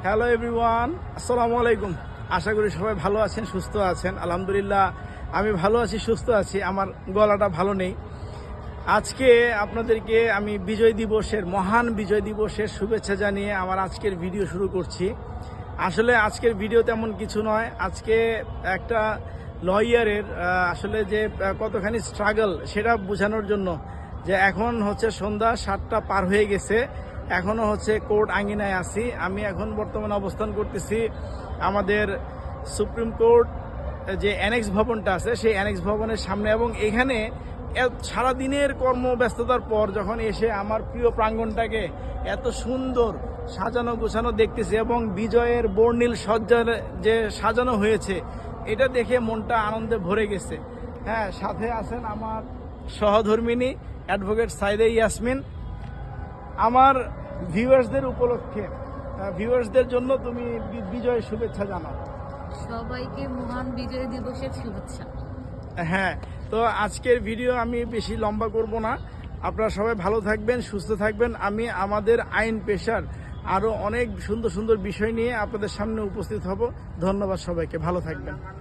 Hello everyone, আসসালামু আলাইকুম। আশা করি সবাই ভালো আছেন, সুস্থ আছেন। আলহামদুলিল্লাহ আমি ভালো আছি, সুস্থ আছি। আমার গলাটা ভালো নেই। আজকে আপনাদেরকে আমি মহান বিজয় দিবসের শুভেচ্ছা জানিয়ে আমার আজকের ভিডিও শুরু করছি। আসলে আজকের ভিডিও তেমন কিছু নয়। আজকে একটা লয়ারের আসলে যে কতখানি স্ট্রাগল সেটা বোঝানোর জন্য, যে এখন হচ্ছে সন্ধ্যা 7টা পার হয়ে গেছে, এখনও হচ্ছে কোর্ট আঙ্গিনায় আছি। আমি এখন বর্তমানে অবস্থান করতেছি আমাদের সুপ্রিম কোর্ট যে অ্যানেক্স ভবনটা আছে সেই অ্যানেক্স ভবনের সামনে, এবং এখানে সারাদিনের কর্মব্যস্ততার পর যখন এসে আমার প্রিয় প্রাঙ্গণটাকে এত সুন্দর সাজানো গোছানো দেখতেছি এবং বিজয়ের বর্ণিল সজ্জার যে সাজানো হয়েছে, এটা দেখে মনটা আনন্দে ভরে গেছে। হ্যাঁ, সাথে আছেন আমার সহধর্মিনী অ্যাডভোকেট সাইদে ইয়াসমিন। আমার ভিউয়ার্সদের উপলক্ষে, ভিউয়ার্সদের জন্য তুমি বিজয়ের শুভেচ্ছা জানাও। সবাইকে মহান বিজয় দিবসের শুভেচ্ছা। হ্যাঁ, তো আজকের ভিডিও আমি বেশি লম্বা করব না। আপনারা সবাই ভালো থাকবেন, সুস্থ থাকবেন। আমি আমাদের আইন পেশার আরও অনেক সুন্দর সুন্দর বিষয় নিয়ে আপনাদের সামনে উপস্থিত হব। ধন্যবাদ সবাইকে, ভালো থাকবেন।